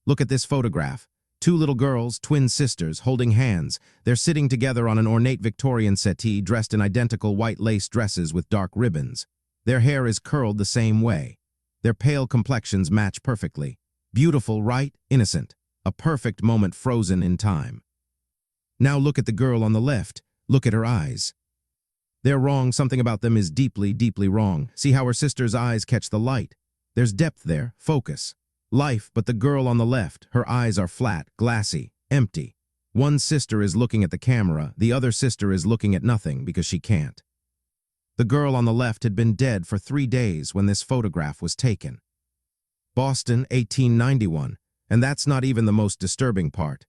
Look at this photograph. Two little girls, twin sisters, holding hands. They're sitting together on an ornate Victorian settee dressed in identical white lace dresses with dark ribbons. Their hair is curled the same way. Their pale complexions match perfectly. Beautiful, right? Innocent. A perfect moment frozen in time. Now look at the girl on the left. Look at her eyes. They're wrong. Something about them is deeply, deeply wrong. See how her sister's eyes catch the light. There's depth there, focus. Life, but the girl on the left, her eyes are flat, glassy, empty. One sister is looking at the camera, the other sister is looking at nothing because she can't. The girl on the left had been dead for 3 days when this photograph was taken. Boston, 1891, and that's not even the most disturbing part.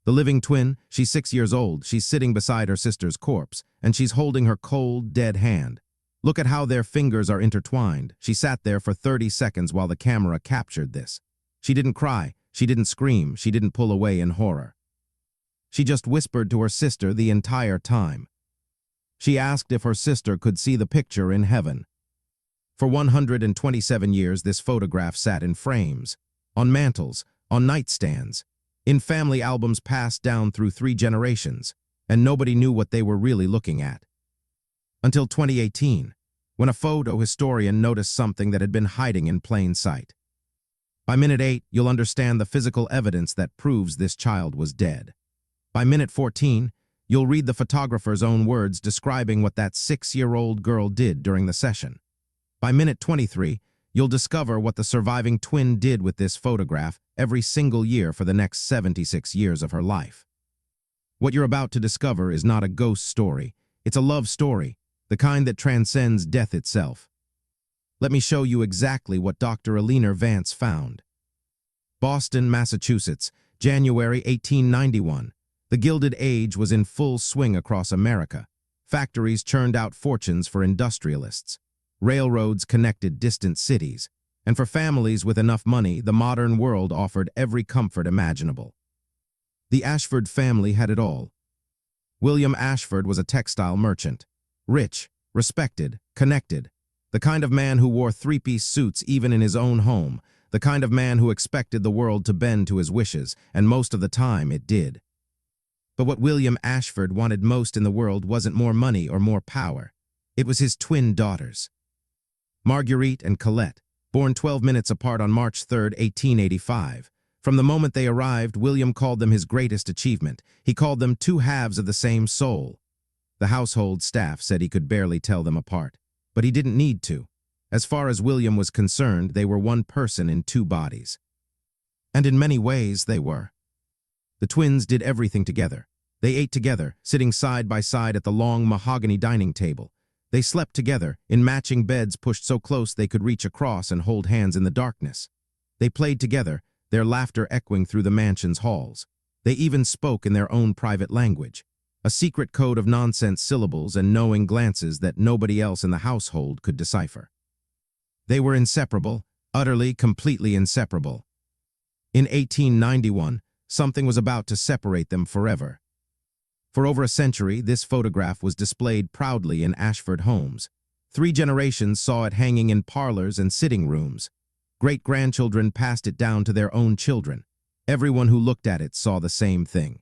The living twin, she's 6 years old, she's sitting beside her sister's corpse, and she's holding her cold, dead hand. Look at how their fingers are intertwined. She sat there for 30 seconds while the camera captured this. She didn't cry, she didn't scream, she didn't pull away in horror. She just whispered to her sister the entire time. She asked if her sister could see the picture in heaven. For 127 years, this photograph sat in frames, on mantels, on nightstands, in family albums passed down through 3 generations, and nobody knew what they were really looking at. Until 2018, when a photo historian noticed something that had been hiding in plain sight. By minute 8, you'll understand the physical evidence that proves this child was dead. By minute 14, you'll read the photographer's own words describing what that 6-year-old girl did during the session. By minute 23, you'll discover what the surviving twin did with this photograph every single year for the next 76 years of her life. What you're about to discover is not a ghost story, it's a love story. The kind that transcends death itself. Let me show you exactly what Dr. Eleanor Vance found. Boston, Massachusetts, January 1891. The Gilded Age was in full swing across America. Factories churned out fortunes for industrialists. Railroads connected distant cities. And for families with enough money, the modern world offered every comfort imaginable. The Ashford family had it all. William Ashford was a textile merchant. Rich, respected, connected, the kind of man who wore 3-piece suits even in his own home, the kind of man who expected the world to bend to his wishes, and most of the time it did. But what William Ashford wanted most in the world wasn't more money or more power. It was his twin daughters. Marguerite and Colette, born 12 minutes apart on March 3, 1885. From the moment they arrived, William called them his greatest achievement. He called them 2 halves of the same soul. The household staff said he could barely tell them apart, but he didn't need to. As far as William was concerned, they were one person in 2 bodies. And in many ways, they were. The twins did everything together. They ate together, sitting side by side at the long mahogany dining table. They slept together, in matching beds pushed so close they could reach across and hold hands in the darkness. They played together, their laughter echoing through the mansion's halls. They even spoke in their own private language. A secret code of nonsense syllables and knowing glances that nobody else in the household could decipher. They were inseparable, utterly, completely inseparable. In 1891, something was about to separate them forever. For over a century, this photograph was displayed proudly in Ashford homes. 3 generations saw it hanging in parlors and sitting rooms. Great-grandchildren passed it down to their own children. Everyone who looked at it saw the same thing.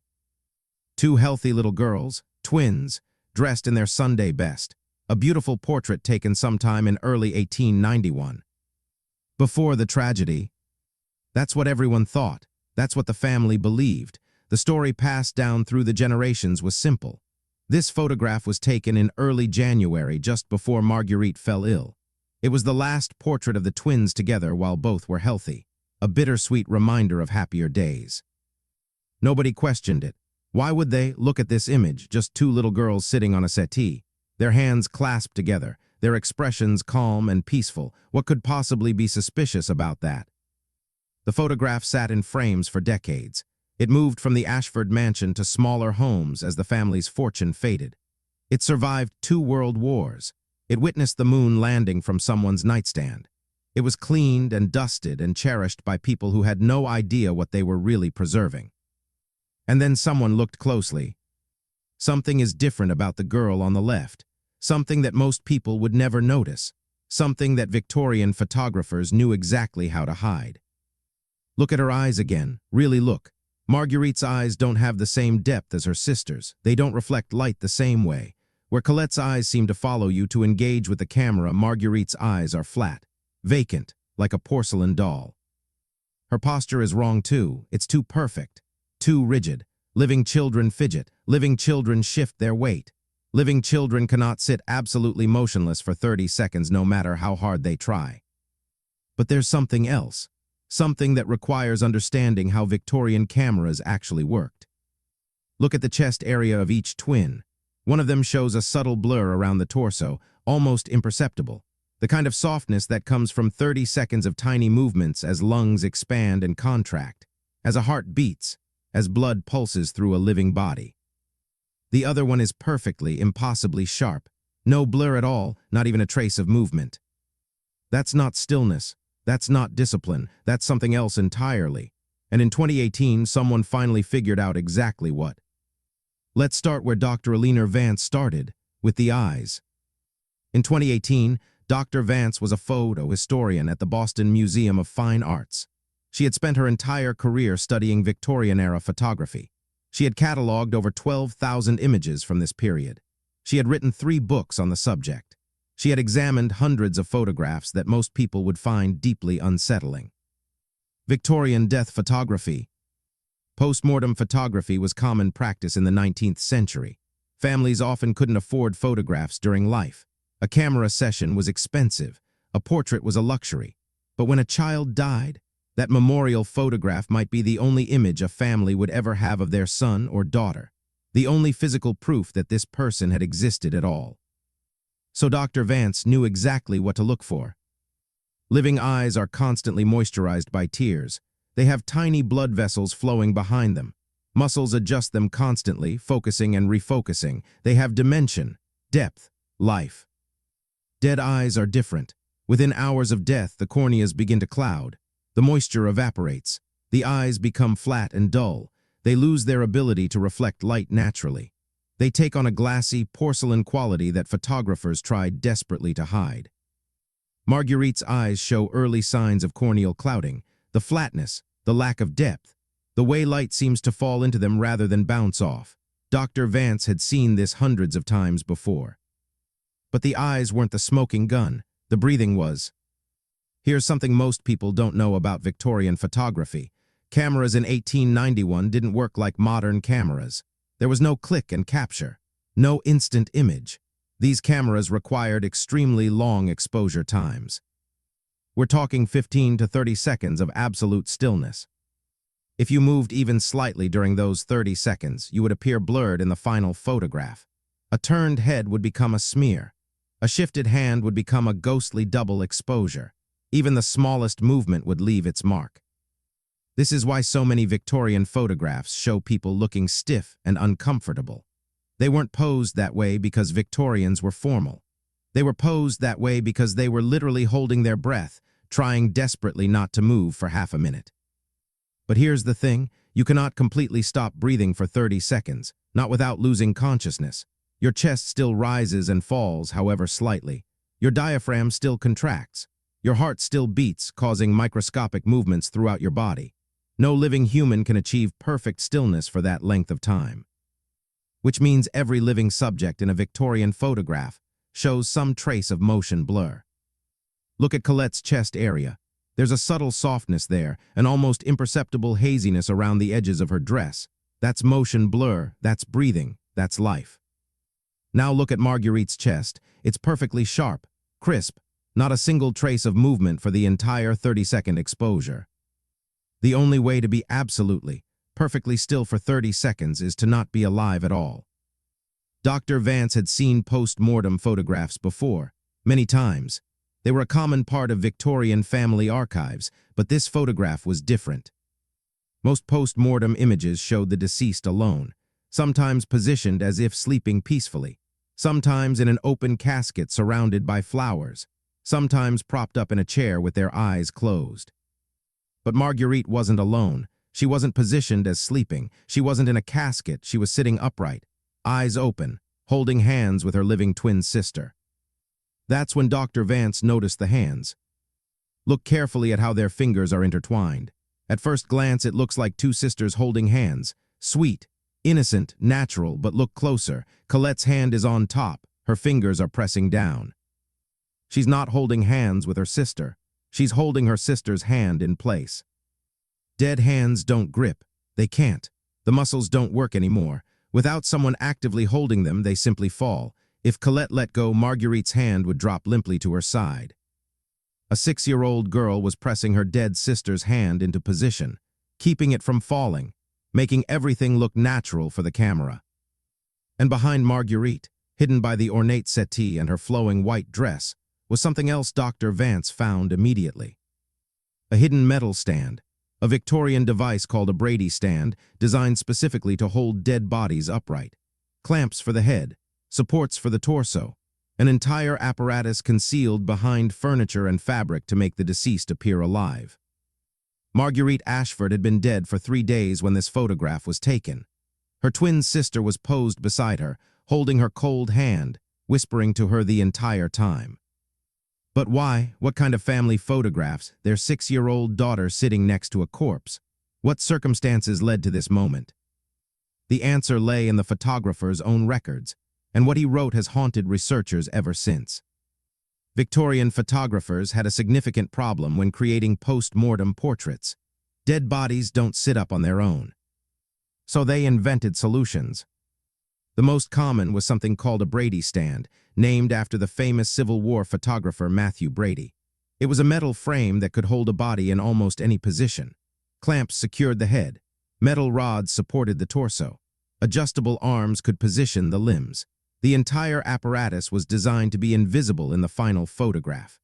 2 healthy little girls, twins, dressed in their Sunday best. A beautiful portrait taken sometime in early 1891. Before the tragedy. That's what everyone thought. That's what the family believed. The story passed down through the generations was simple. This photograph was taken in early January, just before Marguerite fell ill. It was the last portrait of the twins together while both were healthy. A bittersweet reminder of happier days. Nobody questioned it. Why would they? Look at this image, just 2 little girls sitting on a settee, their hands clasped together, their expressions calm and peaceful. What could possibly be suspicious about that? The photograph sat in frames for decades. It moved from the Ashford mansion to smaller homes as the family's fortune faded. It survived 2 world wars. It witnessed the moon landing from someone's nightstand. It was cleaned and dusted and cherished by people who had no idea what they were really preserving. And then someone looked closely. Something is different about the girl on the left. Something that most people would never notice. Something that Victorian photographers knew exactly how to hide. Look at her eyes again. Really look. Marguerite's eyes don't have the same depth as her sister's. They don't reflect light the same way. Where Colette's eyes seem to follow you to engage with the camera, Marguerite's eyes are flat, vacant, like a porcelain doll. Her posture is wrong too. It's too perfect, too rigid. Living children fidget. Living children shift their weight. Living children cannot sit absolutely motionless for 30 seconds no matter how hard they try. But there's something else. Something that requires understanding how Victorian cameras actually worked. Look at the chest area of each twin. One of them shows a subtle blur around the torso, almost imperceptible. The kind of softness that comes from 30 seconds of tiny movements as lungs expand and contract, as a heart beats, as blood pulses through a living body. The other one is perfectly, impossibly sharp. No blur at all, not even a trace of movement. That's not stillness. That's not discipline. That's something else entirely. And in 2018, someone finally figured out exactly what. Let's start where Dr. Eleanor Vance started, with the eyes. In 2018, Dr. Vance was a photo historian at the Boston Museum of Fine Arts. She had spent her entire career studying Victorian-era photography. She had cataloged over 12,000 images from this period. She had written 3 books on the subject. She had examined hundreds of photographs that most people would find deeply unsettling. Victorian death photography. Post-mortem photography was common practice in the 19th century. Families often couldn't afford photographs during life. A camera session was expensive. A portrait was a luxury. But when a child died, that memorial photograph might be the only image a family would ever have of their son or daughter, the only physical proof that this person had existed at all. So Dr. Vance knew exactly what to look for. Living eyes are constantly moisturized by tears. They have tiny blood vessels flowing behind them. Muscles adjust them constantly, focusing and refocusing. They have dimension, depth, life. Dead eyes are different. Within hours of death, the corneas begin to cloud. The moisture evaporates. The eyes become flat and dull. They lose their ability to reflect light naturally. They take on a glassy, porcelain quality that photographers tried desperately to hide. Marguerite's eyes show early signs of corneal clouding, the flatness, the lack of depth, the way light seems to fall into them rather than bounce off. Dr. Vance had seen this hundreds of times before. But the eyes weren't the smoking gun, the breathing was. Here's something most people don't know about Victorian photography. Cameras in 1891 didn't work like modern cameras. There was no click and capture, no instant image. These cameras required extremely long exposure times. We're talking 15 to 30 seconds of absolute stillness. If you moved even slightly during those 30 seconds, you would appear blurred in the final photograph. A turned head would become a smear. A shifted hand would become a ghostly double exposure. Even the smallest movement would leave its mark. This is why so many Victorian photographs show people looking stiff and uncomfortable. They weren't posed that way because Victorians were formal. They were posed that way because they were literally holding their breath, trying desperately not to move for half a minute. But here's the thing, you cannot completely stop breathing for 30 seconds, not without losing consciousness. Your chest still rises and falls, however slightly. Your diaphragm still contracts. Your heart still beats, causing microscopic movements throughout your body. No living human can achieve perfect stillness for that length of time. Which means every living subject in a Victorian photograph shows some trace of motion blur. Look at Colette's chest area. There's a subtle softness there, an almost imperceptible haziness around the edges of her dress. That's motion blur, that's breathing, that's life. Now look at Marguerite's chest. It's perfectly sharp, crisp, not a single trace of movement for the entire 30-second exposure. The only way to be absolutely, perfectly still for 30 seconds is to not be alive at all. Dr. Vance had seen post-mortem photographs before, many times. They were a common part of Victorian family archives, but this photograph was different. Most post-mortem images showed the deceased alone, sometimes positioned as if sleeping peacefully, sometimes in an open casket surrounded by flowers, sometimes propped up in a chair with their eyes closed. But Marguerite wasn't alone. She wasn't positioned as sleeping. She wasn't in a casket. She was sitting upright, eyes open, holding hands with her living twin sister. That's when Dr. Vance noticed the hands. Look carefully at how their fingers are intertwined. At first glance, it looks like two sisters holding hands. Sweet, innocent, natural, but look closer. Colette's hand is on top. Her fingers are pressing down. She's not holding hands with her sister. She's holding her sister's hand in place. Dead hands don't grip. They can't. The muscles don't work anymore. Without someone actively holding them, they simply fall. If Colette let go, Marguerite's hand would drop limply to her side. A 6-year-old girl was pressing her dead sister's hand into position, keeping it from falling, making everything look natural for the camera. And behind Marguerite, hidden by the ornate settee and her flowing white dress, was something else Dr. Vance found immediately. A hidden metal stand, a Victorian device called a Brady stand, designed specifically to hold dead bodies upright. Clamps for the head, supports for the torso, an entire apparatus concealed behind furniture and fabric to make the deceased appear alive. Marguerite Ashford had been dead for 3 days when this photograph was taken. Her twin sister was posed beside her, holding her cold hand, whispering to her the entire time. But why? What kind of family photographs? Their 6-year-old daughter sitting next to a corpse. What circumstances led to this moment? The answer lay in the photographer's own records, and what he wrote has haunted researchers ever since. Victorian photographers had a significant problem when creating post-mortem portraits. Dead bodies don't sit up on their own. So they invented solutions. The most common was something called a Brady stand, named after the famous Civil War photographer Matthew Brady. It was a metal frame that could hold a body in almost any position. Clamps secured the head. Metal rods supported the torso. Adjustable arms could position the limbs. The entire apparatus was designed to be invisible in the final photograph.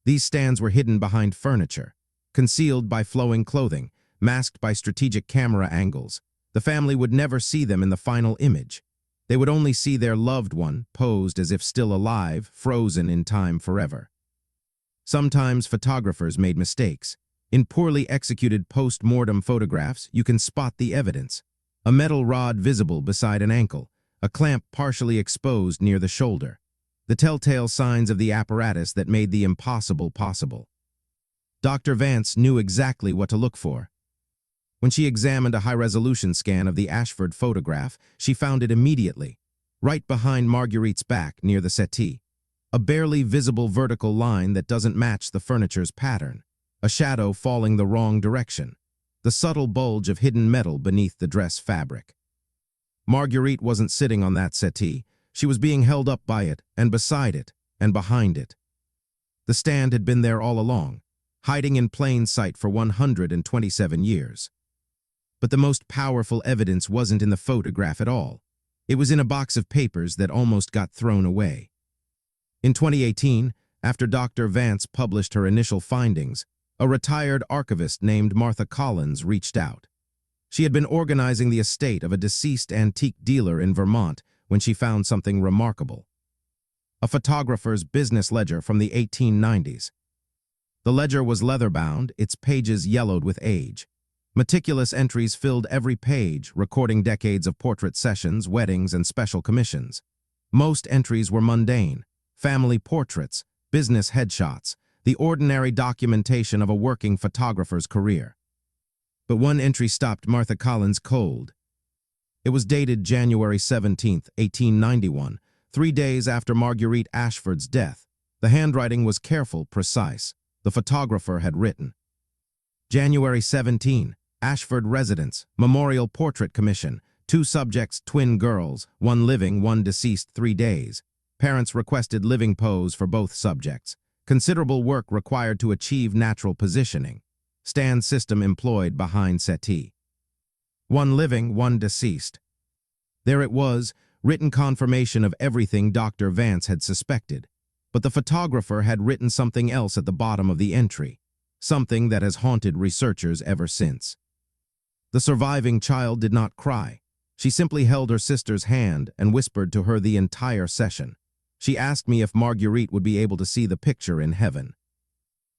These stands were hidden behind furniture, concealed by flowing clothing, masked by strategic camera angles. The family would never see them in the final image. They would only see their loved one, posed as if still alive, frozen in time forever. Sometimes photographers made mistakes. In poorly executed post-mortem photographs, you can spot the evidence. A metal rod visible beside an ankle, a clamp partially exposed near the shoulder. The telltale signs of the apparatus that made the impossible possible. Dr. Vance knew exactly what to look for. When she examined a high-resolution scan of the Ashford photograph, she found it immediately, right behind Marguerite's back near the settee. A barely visible vertical line that doesn't match the furniture's pattern. A shadow falling the wrong direction. The subtle bulge of hidden metal beneath the dress fabric. Marguerite wasn't sitting on that settee. She was being held up by it, and beside it, and behind it. The stand had been there all along, hiding in plain sight for 127 years. But the most powerful evidence wasn't in the photograph at all. It was in a box of papers that almost got thrown away. In 2018, after Dr. Vance published her initial findings, a retired archivist named Martha Collins reached out. She had been organizing the estate of a deceased antique dealer in Vermont when she found something remarkable. A photographer's business ledger from the 1890s. The ledger was leather-bound, its pages yellowed with age. Meticulous entries filled every page, recording decades of portrait sessions, weddings, and special commissions. Most entries were mundane, family portraits, business headshots, the ordinary documentation of a working photographer's career. But one entry stopped Martha Collins cold. It was dated January 17, 1891, 3 days after Marguerite Ashford's death. The handwriting was careful, precise. The photographer had written, January 17, Ashford Residence, Memorial Portrait Commission, 2 subjects, twin girls, 1 living, 1 deceased, 3 days. Parents requested living pose for both subjects. Considerable work required to achieve natural positioning. Stand system employed behind settee. 1 living, 1 deceased. There it was, written confirmation of everything Dr. Vance had suspected. But the photographer had written something else at the bottom of the entry, something that has haunted researchers ever since. The surviving child did not cry. She simply held her sister's hand and whispered to her the entire session. She asked me if Marguerite would be able to see the picture in heaven.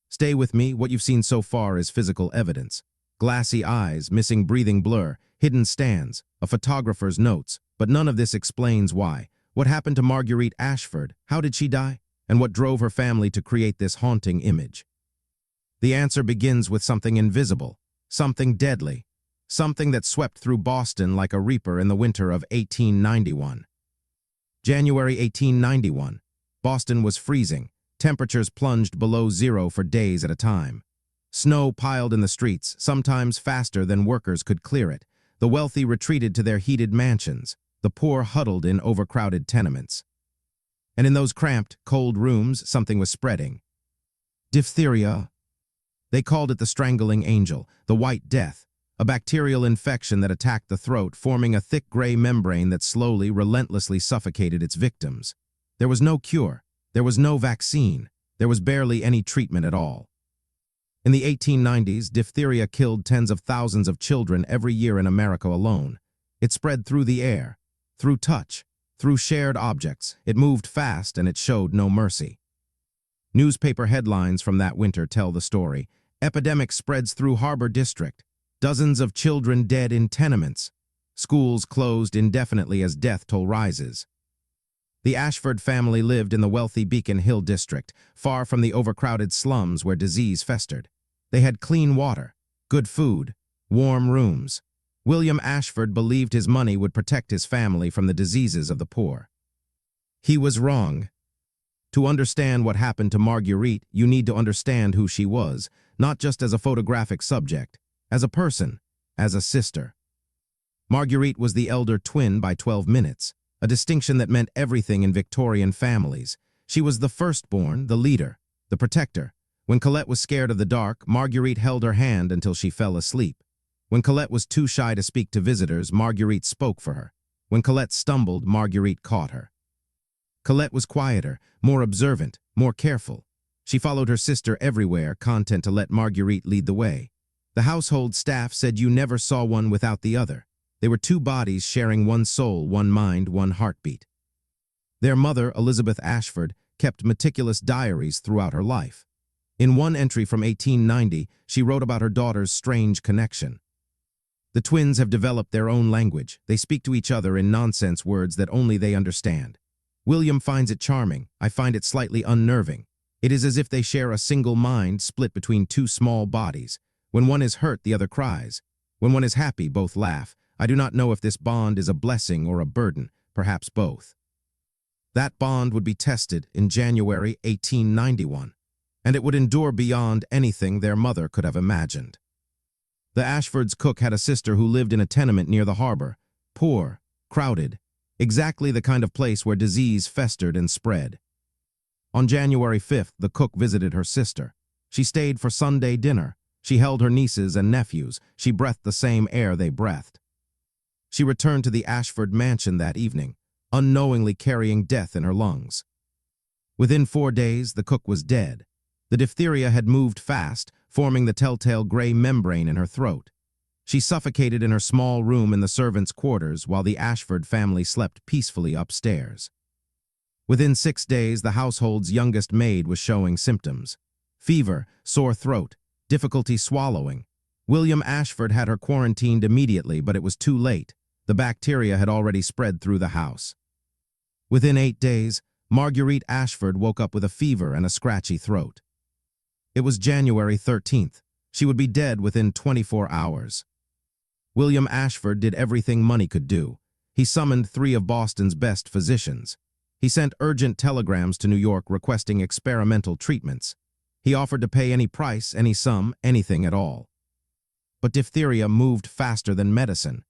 Stay with me, what you've seen so far is physical evidence. Glassy eyes, missing breathing blur, hidden stands, a photographer's notes, but none of this explains why. What happened to Marguerite Ashford? How did she die? And what drove her family to create this haunting image? The answer begins with something invisible, something deadly, something that swept through Boston like a reaper in the winter of 1891. January 1891. Boston was freezing. Temperatures plunged below zero for days at a time. Snow piled in the streets, sometimes faster than workers could clear it. The wealthy retreated to their heated mansions. The poor huddled in overcrowded tenements. And in those cramped, cold rooms, something was spreading. Diphtheria. They called it the strangling angel, the white death, a bacterial infection that attacked the throat, forming a thick gray membrane that slowly, relentlessly suffocated its victims. There was no cure. There was no vaccine. There was barely any treatment at all. In the 1890s, diphtheria killed tens of thousands of children every year in America alone. It spread through the air, through touch, through shared objects. It moved fast and it showed no mercy. Newspaper headlines from that winter tell the story. Epidemic spreads through Harbor District. Dozens of children dead in tenements. Schools closed indefinitely as death toll rises. The Ashford family lived in the wealthy Beacon Hill district, far from the overcrowded slums where disease festered. They had clean water, good food, warm rooms. William Ashford believed his money would protect his family from the diseases of the poor. He was wrong. To understand what happened to Marguerite, you need to understand who she was, not just as a photographic subject, as a person, as a sister. Marguerite was the elder twin by 12 minutes, a distinction that meant everything in Victorian families. She was the firstborn, the leader, the protector. When Colette was scared of the dark, Marguerite held her hand until she fell asleep. When Colette was too shy to speak to visitors, Marguerite spoke for her. When Colette stumbled, Marguerite caught her. Colette was quieter, more observant, more careful. She followed her sister everywhere, content to let Marguerite lead the way. The household staff said you never saw one without the other. They were two bodies sharing one soul, one mind, one heartbeat. Their mother, Elizabeth Ashford, kept meticulous diaries throughout her life. In one entry from 1890, she wrote about her daughter's strange connection. The twins have developed their own language. They speak to each other in nonsense words that only they understand. William finds it charming. I find it slightly unnerving. It is as if they share a single mind split between two small bodies. When one is hurt, the other cries. When one is happy, both laugh. I do not know if this bond is a blessing or a burden, perhaps both. That bond would be tested in January 1891, and it would endure beyond anything their mother could have imagined. The Ashfords' cook had a sister who lived in a tenement near the harbor, poor, crowded, exactly the kind of place where disease festered and spread. On January 5th, the cook visited her sister. She stayed for Sunday dinner. She held her nieces and nephews. She breathed the same air they breathed. She returned to the Ashford mansion that evening, unknowingly carrying death in her lungs. Within 4 days, the cook was dead. The diphtheria had moved fast, forming the telltale gray membrane in her throat. She suffocated in her small room in the servants' quarters while the Ashford family slept peacefully upstairs. Within 6 days, the household's youngest maid was showing symptoms. Fever, sore throat, difficulty swallowing. William Ashford had her quarantined immediately, but it was too late. The bacteria had already spread through the house. Within 8 days, Marguerite Ashford woke up with a fever and a scratchy throat. It was January 13th. She would be dead within 24 hours. William Ashford did everything money could do. He summoned 3 of Boston's best physicians. He sent urgent telegrams to New York requesting experimental treatments. He offered to pay any price, any sum, anything at all. But diphtheria moved faster than medicine.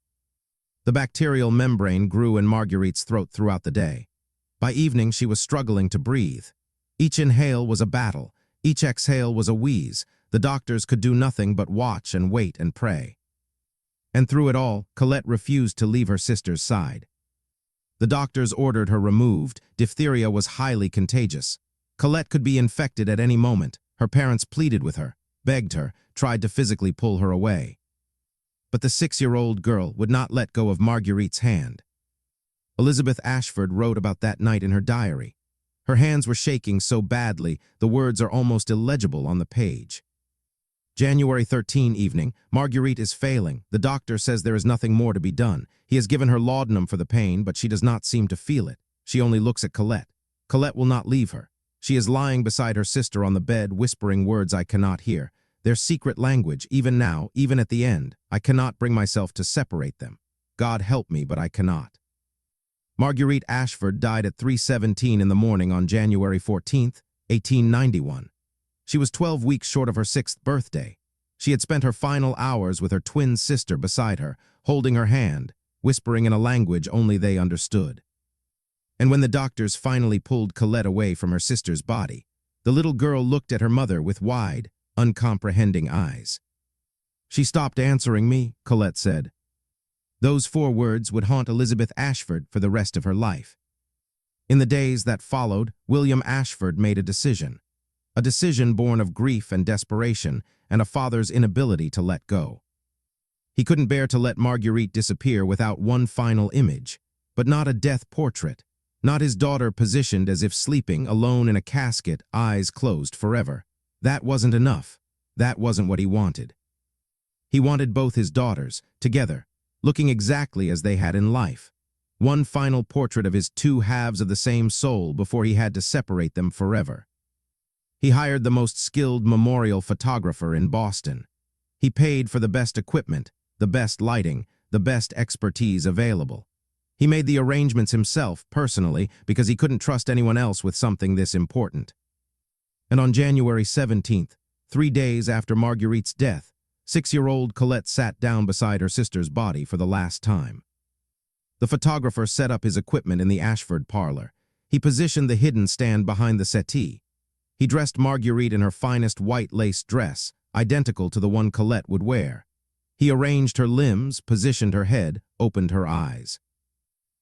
The bacterial membrane grew in Marguerite's throat throughout the day. By evening, she was struggling to breathe. Each inhale was a battle. Each exhale was a wheeze. The doctors could do nothing but watch and wait and pray. And through it all, Colette refused to leave her sister's side. The doctors ordered her removed. Diphtheria was highly contagious. Colette could be infected at any moment. Her parents pleaded with her, begged her, tried to physically pull her away. But the 6-year-old girl would not let go of Marguerite's hand. Elizabeth Ashford wrote about that night in her diary. Her hands were shaking so badly, the words are almost illegible on the page. January 13 evening, Marguerite is failing. The doctor says there is nothing more to be done. He has given her laudanum for the pain, but she does not seem to feel it. She only looks at Colette. Colette will not leave her. She is lying beside her sister on the bed, whispering words I cannot hear. Their secret language, even now, even at the end. I cannot bring myself to separate them. God help me, but I cannot. Marguerite Ashford died at 3:17 in the morning on January 14, 1891. She was 12 weeks short of her 6th birthday. She had spent her final hours with her twin sister beside her, holding her hand, whispering in a language only they understood. And when the doctors finally pulled Colette away from her sister's body, the little girl looked at her mother with wide, uncomprehending eyes. "She stopped answering me," Colette said. Those 4 words would haunt Elizabeth Ashford for the rest of her life. In the days that followed, William Ashford made a decision born of grief and desperation and a father's inability to let go. He couldn't bear to let Marguerite disappear without one final image, but not a death portrait, not his daughter positioned as if sleeping alone in a casket, eyes closed forever. That wasn't enough. That wasn't what he wanted. He wanted both his daughters, together, looking exactly as they had in life. One final portrait of his 2 halves of the same soul before he had to separate them forever. He hired the most skilled memorial photographer in Boston. He paid for the best equipment, the best lighting, the best expertise available. He made the arrangements himself, personally, because he couldn't trust anyone else with something this important. And on January 17th, 3 days after Marguerite's death, 6-year-old Colette sat down beside her sister's body for the last time. The photographer set up his equipment in the Ashford parlor. He positioned the hidden stand behind the settee. He dressed Marguerite in her finest white lace dress, identical to the one Colette would wear. He arranged her limbs, positioned her head, opened her eyes.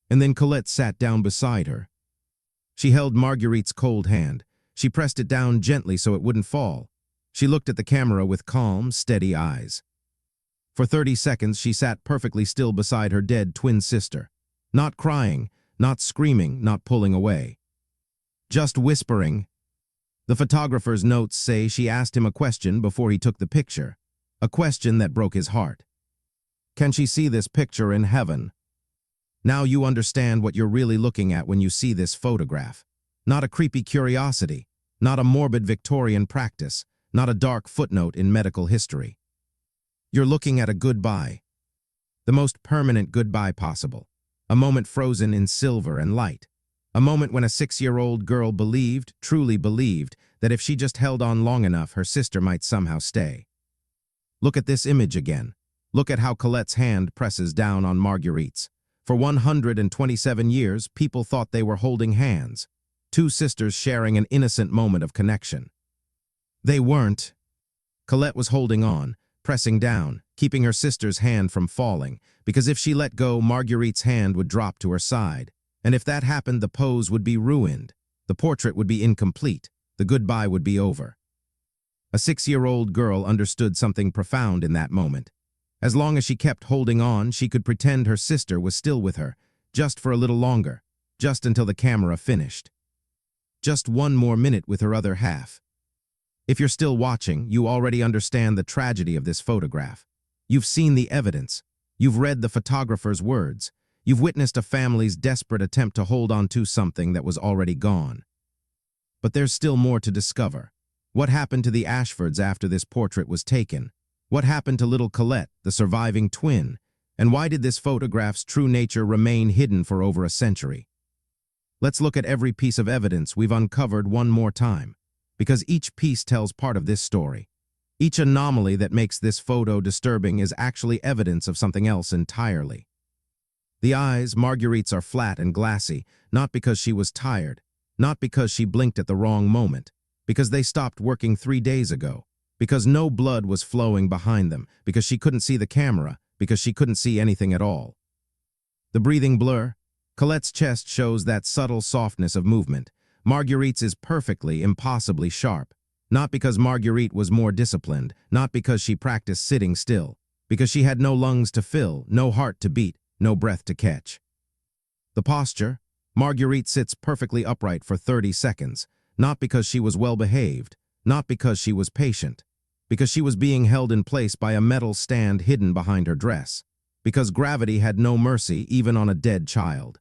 And then Colette sat down beside her. She held Marguerite's cold hand. She pressed it down gently so it wouldn't fall. She looked at the camera with calm, steady eyes. For 30 seconds, she sat perfectly still beside her dead twin sister, not crying, not screaming, not pulling away. Just whispering. The photographer's notes say she asked him a question before he took the picture, a question that broke his heart. Can she see this picture in heaven? Now you understand what you're really looking at when you see this photograph. Not a creepy curiosity, not a morbid Victorian practice, not a dark footnote in medical history. You're looking at a goodbye, the most permanent goodbye possible, a moment frozen in silver and light, a moment when a 6-year-old girl believed, truly believed, that if she just held on long enough, her sister might somehow stay. Look at this image again. Look at how Colette's hand presses down on Marguerite's. For 127 years, people thought they were holding hands, 2 sisters sharing an innocent moment of connection. They weren't. Colette was holding on, pressing down, keeping her sister's hand from falling, because if she let go, Marguerite's hand would drop to her side. And if that happened, the pose would be ruined. The portrait would be incomplete. The goodbye would be over. A 6-year-old girl understood something profound in that moment. As long as she kept holding on, she could pretend her sister was still with her, just for a little longer, just until the camera finished. Just one more minute with her other half. If you're still watching, you already understand the tragedy of this photograph. You've seen the evidence. You've read the photographer's words. You've witnessed a family's desperate attempt to hold on to something that was already gone. But there's still more to discover. What happened to the Ashfords after this portrait was taken? What happened to little Colette, the surviving twin? And why did this photograph's true nature remain hidden for over a century? Let's look at every piece of evidence we've uncovered one more time, because each piece tells part of this story. Each anomaly that makes this photo disturbing is actually evidence of something else entirely. The eyes, Marguerite's, are flat and glassy, not because she was tired, not because she blinked at the wrong moment, because they stopped working 3 days ago, because no blood was flowing behind them, because she couldn't see the camera, because she couldn't see anything at all. The breathing blur. Colette's chest shows that subtle softness of movement. Marguerite's is perfectly, impossibly sharp, not because Marguerite was more disciplined, not because she practiced sitting still, because she had no lungs to fill, no heart to beat, no breath to catch. The posture. Marguerite sits perfectly upright for 30 seconds, not because she was well-behaved, not because she was patient, because she was being held in place by a metal stand hidden behind her dress, because gravity had no mercy even on a dead child.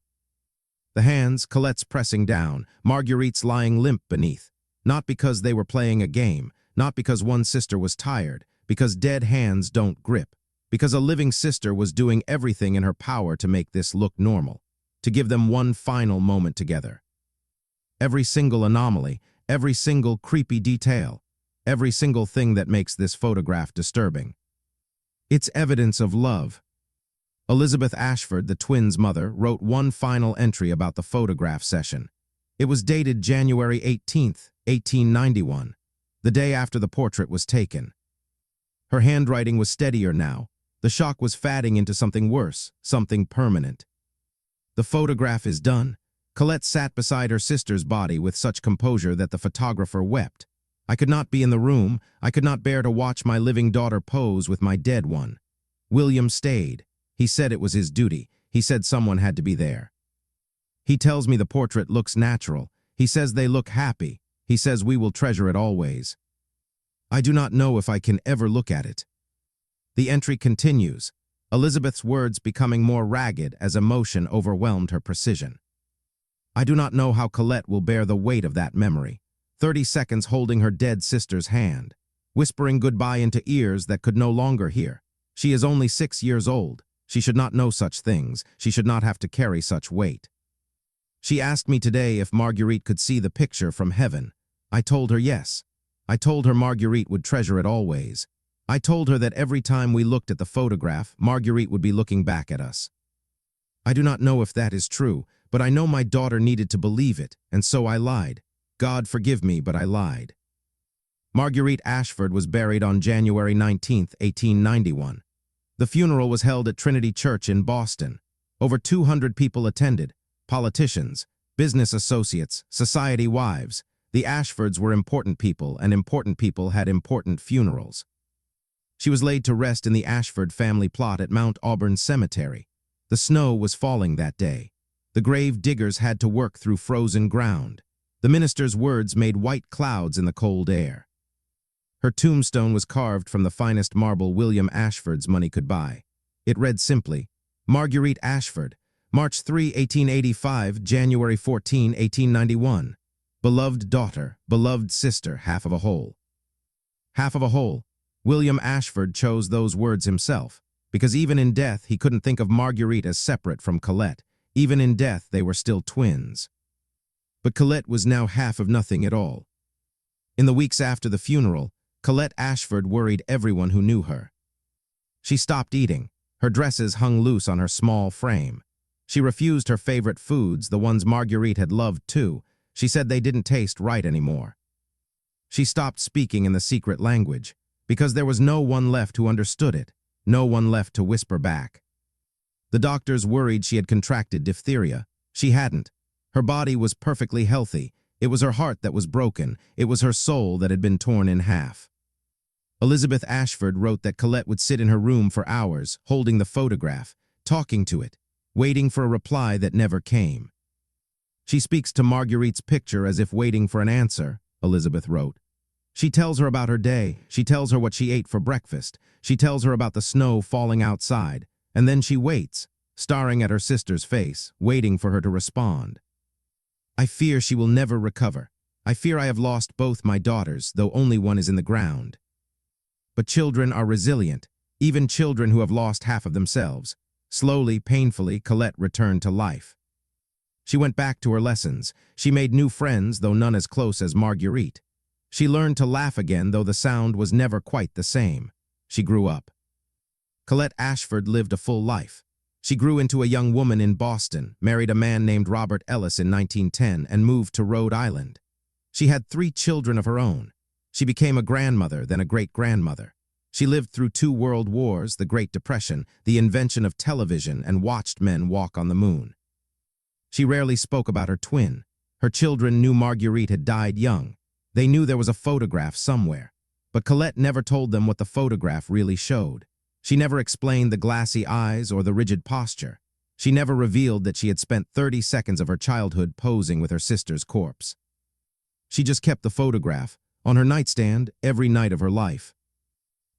The hands, Colette's pressing down, Marguerite's lying limp beneath, not because they were playing a game, Not because one sister was tired, because dead hands don't grip, because a living sister was doing everything in her power to make this look normal, to give them one final moment together. Every single anomaly, every single creepy detail, every single thing that makes this photograph disturbing. It's evidence of love. Elizabeth Ashford, the twins' mother, wrote one final entry about the photograph session. It was dated January 18th, 1891, the day after the portrait was taken. Her handwriting was steadier now. The shock was fading into something worse, something permanent. The photograph is done. Colette sat beside her sister's body with such composure that the photographer wept. I could not be in the room. I could not bear to watch my living daughter pose with my dead one. William stayed. He said it was his duty. He said someone had to be there. He tells me the portrait looks natural. He says they look happy. He says we will treasure it always. I do not know if I can ever look at it. The entry continues, Elizabeth's words becoming more ragged as emotion overwhelmed her precision. I do not know how Colette will bear the weight of that memory. 30 seconds holding her dead sister's hand, whispering goodbye into ears that could no longer hear. She is only 6 years old. She should not know such things. She should not have to carry such weight. She asked me today if Marguerite could see the picture from heaven. I told her yes. I told her Marguerite would treasure it always. I told her that every time we looked at the photograph, Marguerite would be looking back at us. I do not know if that is true, but I know my daughter needed to believe it, and so I lied. God forgive me, but I lied. Marguerite Ashford was buried on January 19, 1891. The funeral was held at Trinity Church in Boston. Over 200 people attended, politicians, business associates, society wives. The Ashfords were important people, and important people had important funerals. She was laid to rest in the Ashford family plot at Mount Auburn Cemetery. The snow was falling that day. The grave diggers had to work through frozen ground. The minister's words made white clouds in the cold air. Her tombstone was carved from the finest marble William Ashford's money could buy. It read simply, Marguerite Ashford, March 3, 1885, January 14, 1891. Beloved daughter, beloved sister, half of a whole. Half of a whole. William Ashford chose those words himself, because even in death he couldn't think of Marguerite as separate from Colette. Even in death they were still twins. But Colette was now half of nothing at all. In the weeks after the funeral, Colette Ashford worried everyone who knew her. She stopped eating. Her dresses hung loose on her small frame. She refused her favorite foods, the ones Marguerite had loved too. She said they didn't taste right anymore. She stopped speaking in the secret language, because there was no one left who understood it, no one left to whisper back. The doctors worried she had contracted diphtheria. She hadn't. Her body was perfectly healthy. It was her heart that was broken. It was her soul that had been torn in half. Elizabeth Ashford wrote that Colette would sit in her room for hours, holding the photograph, talking to it, waiting for a reply that never came. She speaks to Marguerite's picture as if waiting for an answer, Elizabeth wrote. She tells her about her day. She tells her what she ate for breakfast. She tells her about the snow falling outside. And then she waits, staring at her sister's face, waiting for her to respond. I fear she will never recover. I fear I have lost both my daughters, though only one is in the ground. But children are resilient, even children who have lost half of themselves. Slowly, painfully, Colette returned to life. She went back to her lessons. She made new friends, though none as close as Marguerite. She learned to laugh again, though the sound was never quite the same. She grew up. Colette Ashford lived a full life. She grew into a young woman in Boston, married a man named Robert Ellis in 1910, and moved to Rhode Island. She had 3 children of her own. She became a grandmother, then a great-grandmother. She lived through 2 world wars, the Great Depression, the invention of television, and watched men walk on the moon. She rarely spoke about her twin. Her children knew Marguerite had died young. They knew there was a photograph somewhere. But Colette never told them what the photograph really showed. She never explained the glassy eyes or the rigid posture. She never revealed that she had spent 30 seconds of her childhood posing with her sister's corpse. She just kept the photograph on her nightstand every night of her life.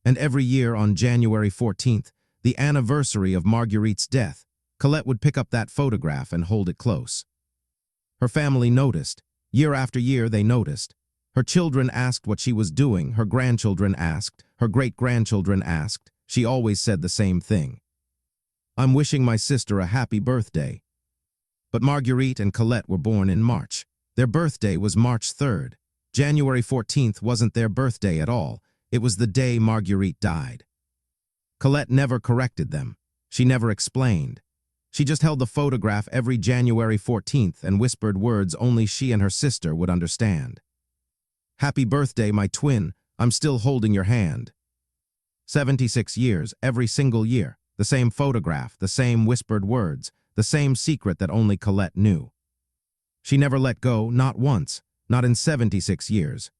And every year on January 14th, the anniversary of Marguerite's death, Colette would pick up that photograph and hold it close. Her family noticed. Year after year they noticed. Her children asked what she was doing, her grandchildren asked, her great-grandchildren asked. She always said the same thing. "I'm wishing my sister a happy birthday." But Marguerite and Colette were born in March. Their birthday was March 3rd. January 14th wasn't their birthday at all. It was the day Marguerite died. Colette never corrected them. She never explained. She just held the photograph every January 14th and whispered words only she and her sister would understand. "Happy birthday, my twin. I'm still holding your hand." 76 years, every single year. The same photograph, the same whispered words, the same secret that only Colette knew. She never let go, not once, not in 76 years.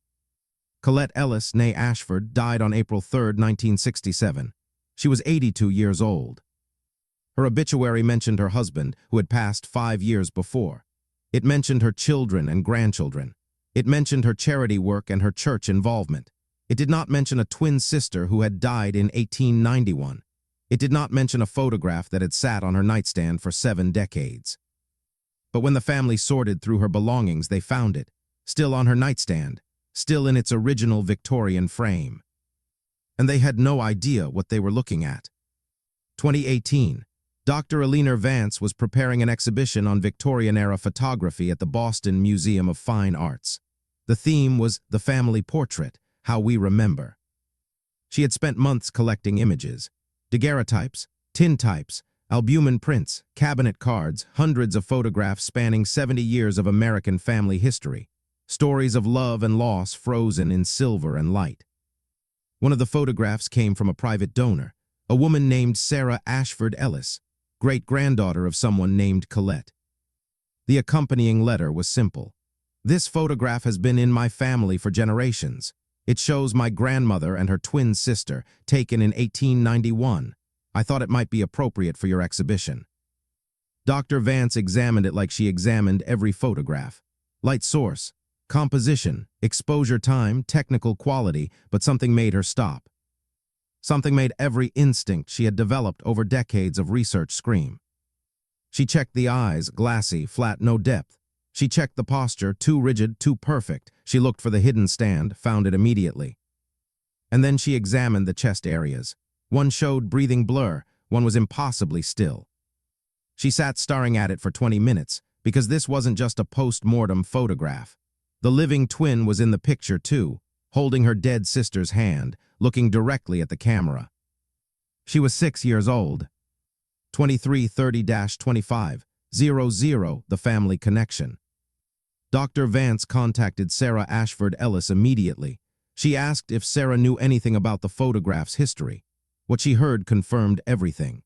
Colette Ellis, née Ashford, died on April 3, 1967. She was 82 years old. Her obituary mentioned her husband, who had passed 5 years before. It mentioned her children and grandchildren. It mentioned her charity work and her church involvement. It did not mention a twin sister who had died in 1891. It did not mention a photograph that had sat on her nightstand for 7 decades. But when the family sorted through her belongings, they found it, still on her nightstand, still in its original Victorian frame. And they had no idea what they were looking at. 2018. Dr. Eleanor Vance was preparing an exhibition on Victorian-era photography at the Boston Museum of Fine Arts. The theme was The Family Portrait, How We Remember. She had spent months collecting images, daguerreotypes, tintypes, albumen prints, cabinet cards, hundreds of photographs spanning 70 years of American family history, stories of love and loss frozen in silver and light. One of the photographs came from a private donor, a woman named Sarah Ashford Ellis, great-granddaughter of someone named Colette. The accompanying letter was simple. "This photograph has been in my family for generations. It shows my grandmother and her twin sister, taken in 1891. I thought it might be appropriate for your exhibition." Dr. Vance examined it like she examined every photograph. Light source, composition, exposure time, technical quality, but something made her stop. Something made every instinct she had developed over decades of research scream. She checked the eyes, glassy, flat, no depth. She checked the posture, too rigid, too perfect. She looked for the hidden stand, found it immediately. And then she examined the chest areas. One showed breathing blur, one was impossibly still. She sat staring at it for 20 minutes, because this wasn't just a post-mortem photograph. The living twin was in the picture too, holding her dead sister's hand, looking directly at the camera. She was 6 years old. 2330-2500, the family connection. Dr. Vance contacted Sarah Ashford Ellis immediately. She asked if Sarah knew anything about the photograph's history. What she heard confirmed everything.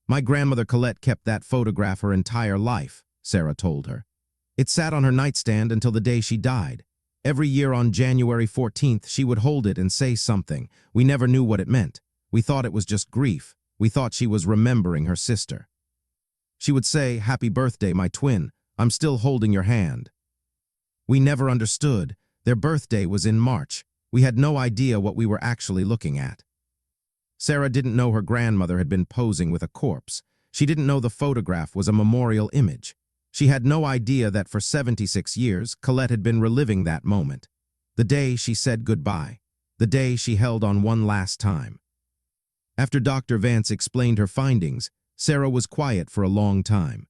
"My grandmother Colette kept that photograph her entire life," Sarah told her. "It sat on her nightstand until the day she died. Every year on January 14th, she would hold it and say something. We never knew what it meant. We thought it was just grief. We thought she was remembering her sister. She would say, 'Happy birthday, my twin. I'm still holding your hand.' We never understood. Their birthday was in March. We had no idea what we were actually looking at." Sarah didn't know her grandmother had been posing with a corpse. She didn't know the photograph was a memorial image. She had no idea that for 76 years, Colette had been reliving that moment. The day she said goodbye. The day she held on one last time. After Dr. Vance explained her findings, Sarah was quiet for a long time.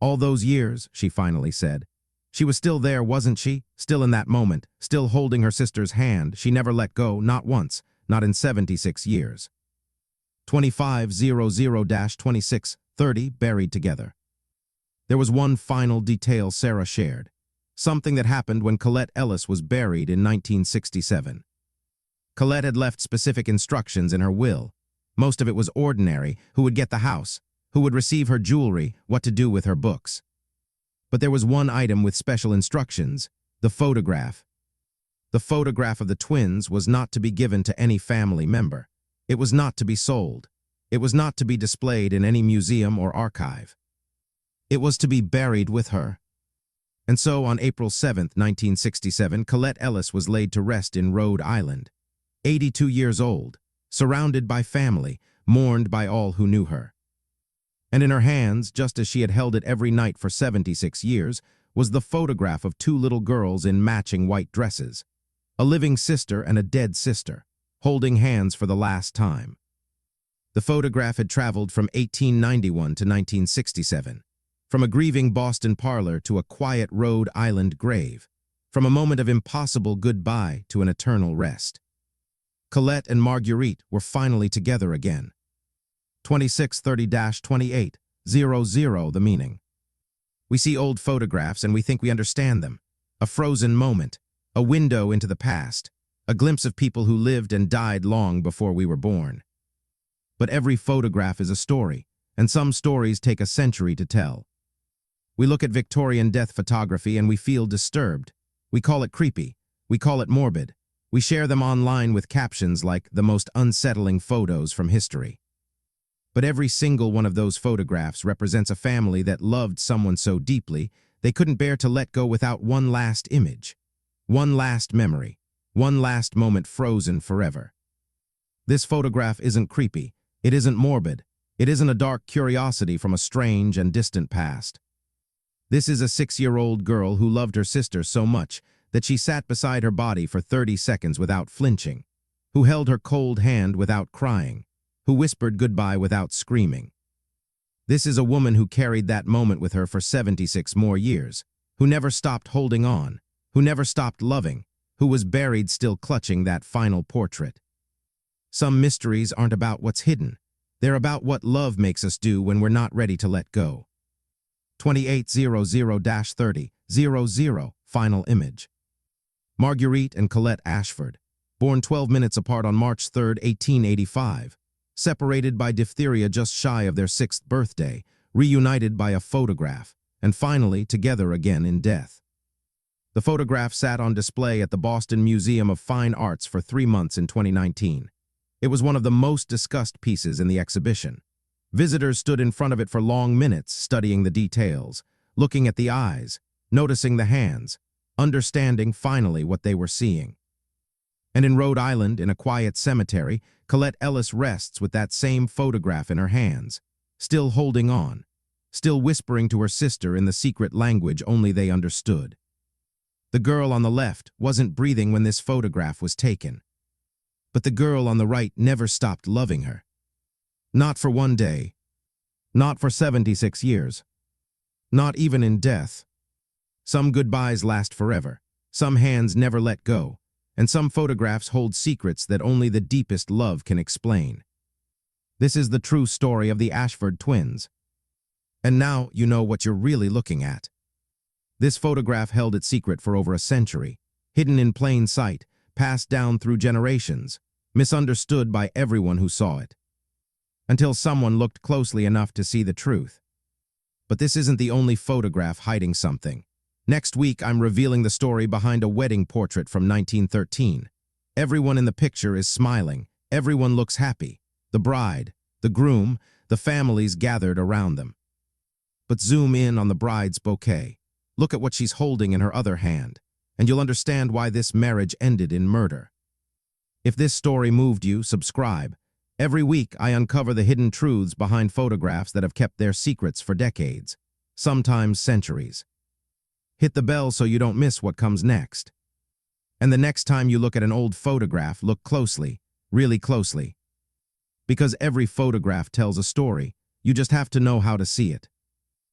"All those years," she finally said. "She was still there, wasn't she? Still in that moment, still holding her sister's hand. She never let go, not once, not in 76 years. 2500-2630, buried together." There was one final detail Sarah shared, something that happened when Colette Ellis was buried in 1967. Colette had left specific instructions in her will. Most of it was ordinary: who would get the house, who would receive her jewelry, what to do with her books. But there was one item with special instructions: the photograph. The photograph of the twins was not to be given to any family member. It was not to be sold. It was not to be displayed in any museum or archive. It was to be buried with her. And so on April 7, 1967, Colette Ellis was laid to rest in Rhode Island. 82 years old, surrounded by family, mourned by all who knew her. And in her hands, just as she had held it every night for 76 years, was the photograph of two little girls in matching white dresses, a living sister and a dead sister, holding hands for the last time. The photograph had traveled from 1891 to 1967, from a grieving Boston parlor to a quiet Rhode Island grave, from a moment of impossible goodbye to an eternal rest. Colette and Marguerite were finally together again. 2630-28, 00 the meaning. We see old photographs and we think we understand them. A frozen moment, a window into the past, a glimpse of people who lived and died long before we were born. But every photograph is a story, and some stories take a century to tell. We look at Victorian death photography and we feel disturbed. We call it creepy. We call it morbid. We share them online with captions like "the most unsettling photos from history." But every single one of those photographs represents a family that loved someone so deeply they couldn't bear to let go without one last image, one last memory, one last moment frozen forever. This photograph isn't creepy. It isn't morbid. It isn't a dark curiosity from a strange and distant past. This is a 6-year-old girl who loved her sister so much that she sat beside her body for 30 seconds without flinching, who held her cold hand without crying, who whispered goodbye without screaming. This is a woman who carried that moment with her for 76 more years, who never stopped holding on, who never stopped loving, who was buried still clutching that final portrait. Some mysteries aren't about what's hidden. They're about what love makes us do when we're not ready to let go. 2800-30, 00, final image. Marguerite and Colette Ashford, born 12 minutes apart on March 3, 1885, separated by diphtheria just shy of their 6th birthday, reunited by a photograph, and finally together again in death. The photograph sat on display at the Boston Museum of Fine Arts for 3 months in 2019. It was one of the most discussed pieces in the exhibition. Visitors stood in front of it for long minutes, studying the details, looking at the eyes, noticing the hands, understanding finally what they were seeing. And in Rhode Island, in a quiet cemetery, Colette Ellis rests with that same photograph in her hands, still holding on, still whispering to her sister in the secret language only they understood. The girl on the left wasn't breathing when this photograph was taken. But the girl on the right never stopped loving her. Not for one day. Not for 76 years. Not even in death. Some goodbyes last forever. Some hands never let go. And some photographs hold secrets that only the deepest love can explain. This is the true story of the Ashford twins. And now you know what you're really looking at. This photograph held its secret for over a century, hidden in plain sight, passed down through generations, misunderstood by everyone who saw it. Until someone looked closely enough to see the truth. But this isn't the only photograph hiding something. Next week, I'm revealing the story behind a wedding portrait from 1913. Everyone in the picture is smiling. Everyone looks happy. The bride, the groom, the families gathered around them. But zoom in on the bride's bouquet. Look at what she's holding in her other hand, and you'll understand why this marriage ended in murder. If this story moved you, subscribe. Every week, I uncover the hidden truths behind photographs that have kept their secrets for decades, sometimes centuries. Hit the bell so you don't miss what comes next. And the next time you look at an old photograph, look closely, really closely. Because every photograph tells a story, you just have to know how to see it.